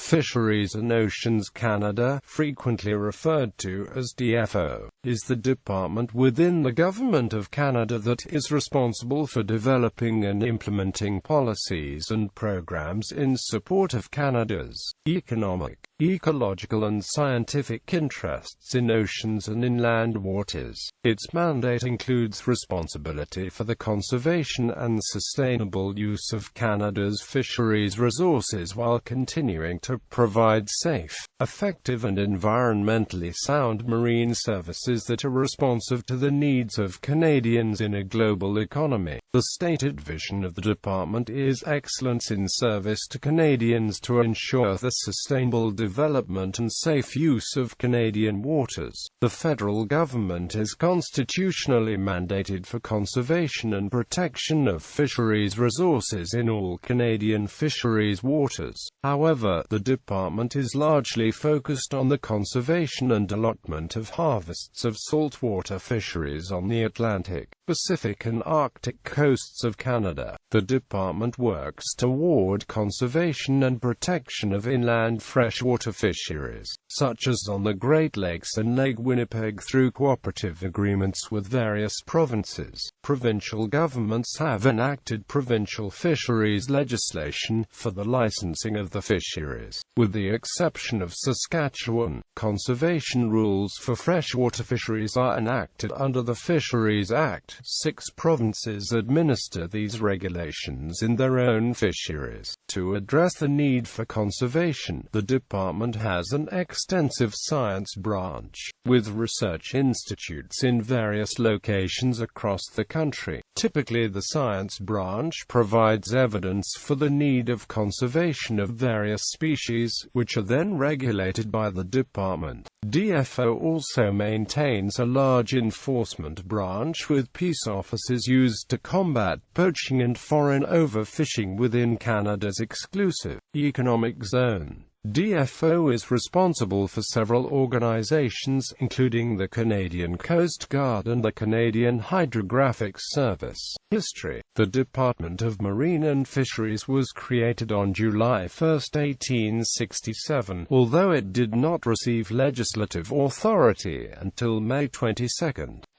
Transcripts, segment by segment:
Fisheries and Oceans Canada, frequently referred to as DFO, is the department within the Government of Canada that is responsible for developing and implementing policies and programs in support of Canada's economic, ecological and scientific interests in oceans and inland waters. Its mandate includes responsibility for the conservation and sustainable use of Canada's fisheries resources while continuing to provide safe, effective and environmentally sound marine services that are responsive to the needs of Canadians in a global economy. The stated vision of the department is excellence in service to Canadians to ensure the sustainable development and safe use of Canadian waters. The federal government is constitutionally mandated for conservation and protection of fisheries resources in all Canadian fisheries waters. However, the department is largely focused on the conservation and allotment of harvests of saltwater fisheries on the Atlantic, Pacific and Arctic coasts of Canada. The department works toward conservation and protection of inland freshwater fisheries, such as on the Great Lakes and Lake Winnipeg through cooperative agreements with various provinces. Provincial governments have enacted provincial fisheries legislation for the licensing of the fisheries. With the exception of Saskatchewan, conservation rules for freshwater fisheries are enacted under the Fisheries Act. 6 provinces administer these regulations in their own fisheries. To address the need for conservation, the department has an extensive science branch, with research institutes in various locations across the country. Typically, the science branch provides evidence for the need of conservation of various species, which are then regulated by the department. DFO also maintains a large enforcement branch with peace officers used to combat poaching and foreign overfishing within Canada's exclusive economic zone. DFO is responsible for several organizations, including the Canadian Coast Guard and the Canadian Hydrographic Service. History: the Department of Marine and Fisheries was created on July 1, 1867, although it did not receive legislative authority until May 22,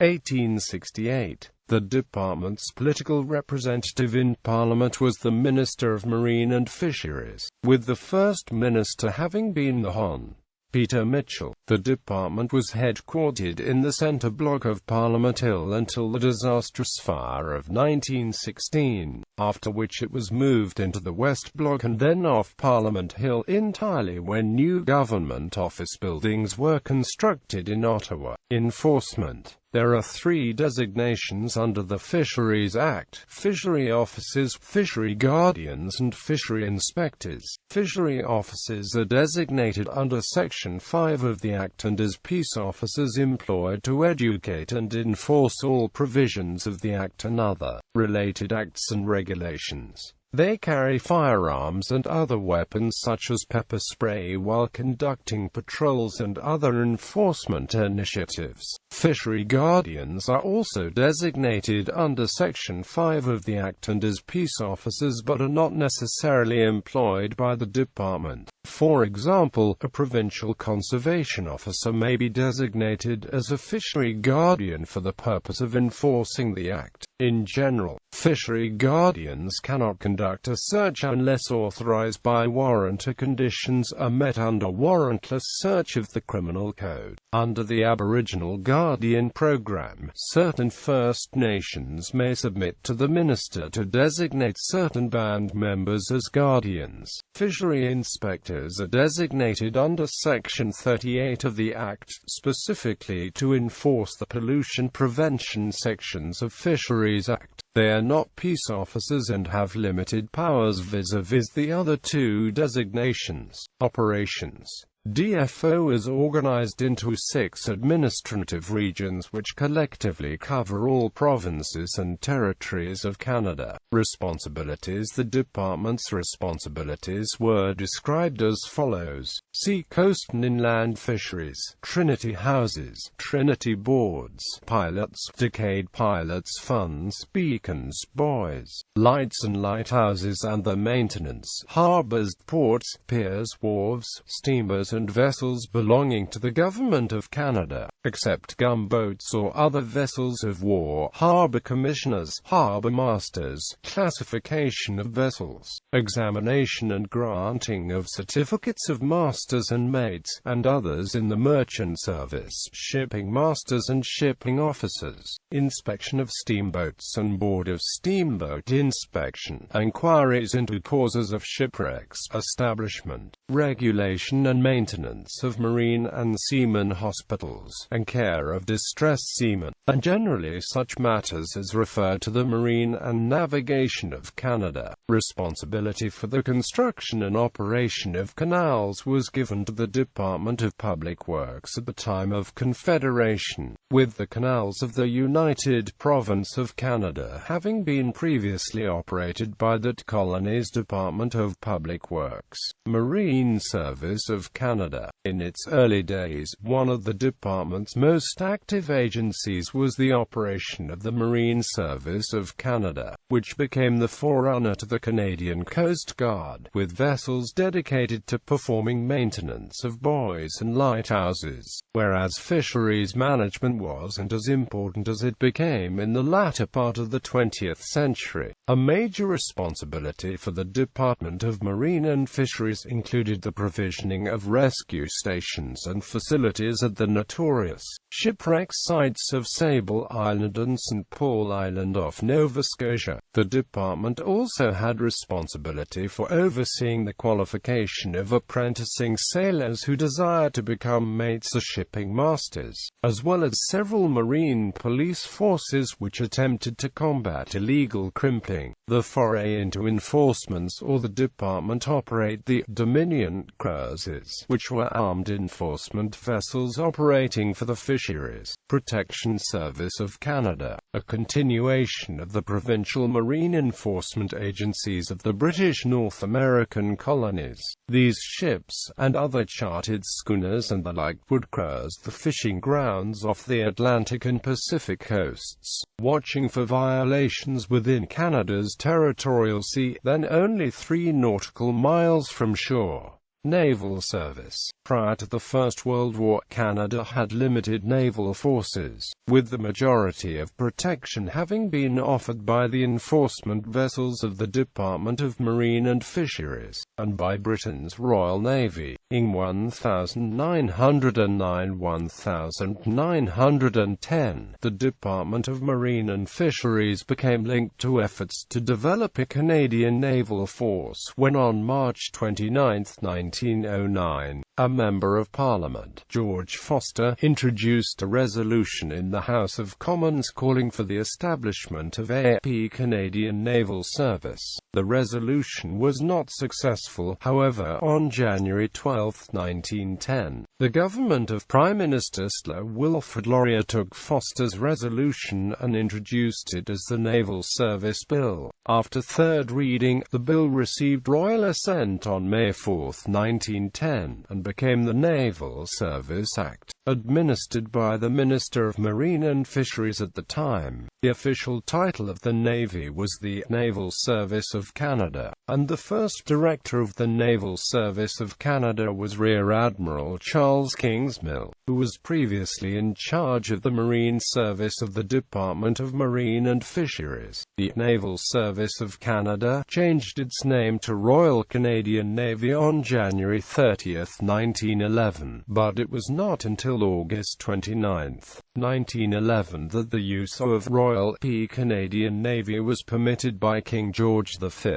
1868. The department's political representative in Parliament was the Minister of Marine and Fisheries, with the first minister having been the Hon. Peter Mitchell. The department was headquartered in the centre block of Parliament Hill until the disastrous fire of 1916, after which it was moved into the West Block and then off Parliament Hill entirely when new government office buildings were constructed in Ottawa. Enforcement: there are 3 designations under the Fisheries Act: fishery officers, fishery guardians and fishery inspectors. Fishery officers are designated under Section 5 of the Act and as peace officers employed to educate and enforce all provisions of the Act and other related acts and regulations. They carry firearms and other weapons such as pepper spray while conducting patrols and other enforcement initiatives. Fishery guardians are also designated under Section 5 of the Act and as peace officers but are not necessarily employed by the department. For example, a provincial conservation officer may be designated as a fishery guardian for the purpose of enforcing the Act. In general, fishery guardians cannot conduct a search unless authorized by warrant or conditions are met under warrantless search of the Criminal Code. Under the Aboriginal Guardian Program, certain First Nations may submit to the minister to designate certain band members as guardians. Fishery inspectors are designated under Section 38 of the Act, specifically to enforce the pollution prevention sections of Fisheries Act. They are not peace officers and have limited powers vis-a-vis the other 2 designations. Operations: DFO is organized into 6 administrative regions which collectively cover all provinces and territories of Canada. Responsibilities. The department's responsibilities were described as follows: Sea Coast and Inland Fisheries, Trinity Houses, Trinity Boards, Pilots, Decade Pilots Funds, Beacons, Buoys, Lights and Lighthouses and their maintenance, Harbours, Ports, Piers, Wharves, Steamers and vessels belonging to the Government of Canada, except gunboats or other vessels of war, Harbour Commissioners, Harbour Masters, classification of vessels, examination and granting of certificates of masters and mates, and others in the merchant service, shipping masters and shipping officers, inspection of steamboats and board of steamboat inspection, inquiries into causes of shipwrecks, establishment, regulation and maintenance of marine and seamen hospitals, and care of distressed seamen, and generally such matters as refer to the marine and navigation of Canada. Responsibility for the construction and operation of canals was given to the Department of Public Works at the time of Confederation, with the canals of the United Province of Canada having been previously operated by that colony's Department of Public Works. Marine Service of Canada. In its early days, one of the department's most active agencies was the operation of the Marine Service of Canada, which became the forerunner to the Canadian Coast Guard, with vessels dedicated to performing maintenance of buoys and lighthouses, whereas fisheries management wasn't as important as it became in the latter part of the 20th century. A major responsibility for the Department of Marine and Fisheries included the provisioning of rescue stations and facilities at the notorious shipwreck sites of Sable Island and St. Paul Island off Nova Scotia. The department also had responsibility for overseeing the qualification of apprenticing sailors who desired to become mates or shipping masters, as well as several marine police forces which attempted to combat illegal crimping. The foray into enforcement saw the department operate the Dominion cruises, which were armed enforcement vessels operating for the Fisheries Protection Service of Canada, a continuation of the provincial marine enforcement agencies of the British North American colonies. These ships, and other chartered schooners and the like, would cruise the fishing grounds off the Atlantic and Pacific coasts, watching for violations within Canada's territorial sea, then only 3 nautical miles from shore. Naval Service. Prior to the First World War, Canada had limited naval forces, with the majority of protection having been offered by the enforcement vessels of the Department of Marine and Fisheries, and by Britain's Royal Navy. In 1909–1910, the Department of Marine and Fisheries became linked to efforts to develop a Canadian naval force when on March 29, 1909, a Member of Parliament, George Foster, introduced a resolution in the House of Commons calling for the establishment of a Canadian Naval Service. The resolution was not successful, however. On January 12, 1910, the government of Prime Minister Sir Wilfrid Laurier took Foster's resolution and introduced it as the Naval Service Bill. After third reading, the bill received royal assent on May 4, 1910, and became the Naval Service Act, administered by the Minister of Marine and Fisheries at the time. The official title of the Navy was the Naval Service of Canada, and the first director of the Naval Service of Canada was Rear Admiral Charles Kingsmill, who was previously in charge of the Marine Service of the Department of Marine and Fisheries. The Naval Service of Canada changed its name to Royal Canadian Navy on January 30, 1911, but it was not until August 29, 1911 that the use of Royal Canadian Navy was permitted by King George V.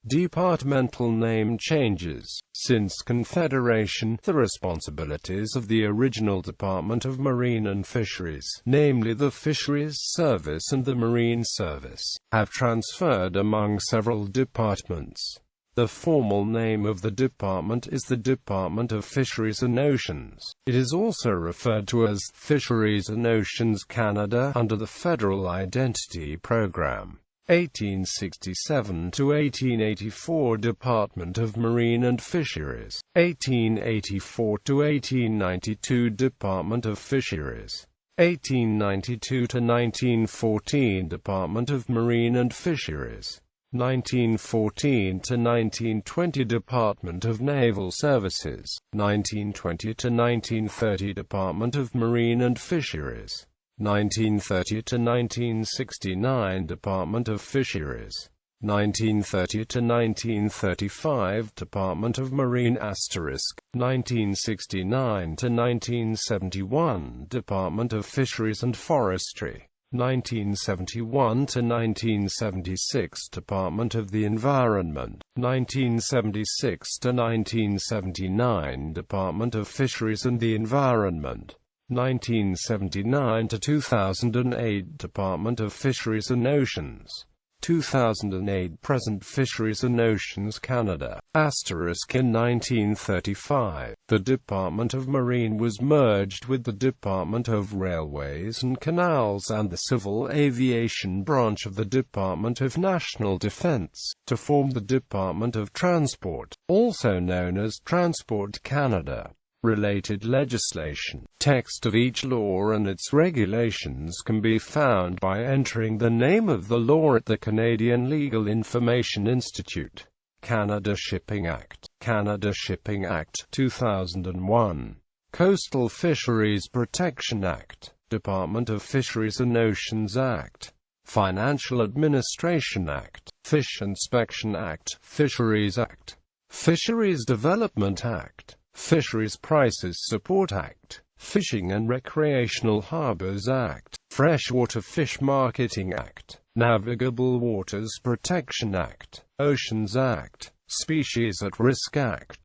Departmental name changes. Since Confederation, the responsibilities of the original Department of Marine and Fisheries, namely the Fisheries Service and the Marine Service, have transferred among several departments. The formal name of the department is the Department of Fisheries and Oceans. It is also referred to as Fisheries and Oceans Canada under the Federal Identity Program. 1867 to 1884 Department of Marine and Fisheries. 1884 to 1892 Department of Fisheries. 1892 to 1914 Department of Marine and Fisheries. 1914 to 1920 Department of Naval Services. 1920 to 1930 Department of Marine and Fisheries. 1930 to 1969 Department of Fisheries. 1930 to 1935 Department of Marine *, 1969 to 1971 Department of Fisheries and Forestry. 1971 to 1976 Department of the Environment. 1976 to 1979 Department of Fisheries and the Environment. 1979 to 2008 Department of Fisheries and Oceans. 2008 Present Fisheries and Oceans Canada. *In 1935, the Department of Marine was merged with the Department of Railways and Canals and the Civil Aviation branch of the Department of National Defence, to form the Department of Transport, also known as Transport Canada. Related legislation. Text of each law and its regulations can be found by entering the name of the law at the Canadian Legal Information Institute. Canada Shipping Act. Canada Shipping Act, 2001. Coastal Fisheries Protection Act. Department of Fisheries and Oceans Act. Financial Administration Act. Fish Inspection Act. Fisheries Act. Fisheries Development Act. Fisheries Prices Support Act. Fishing and Recreational Harbors Act. Freshwater Fish Marketing Act. Navigable Waters Protection Act. Oceans Act. Species at Risk Act.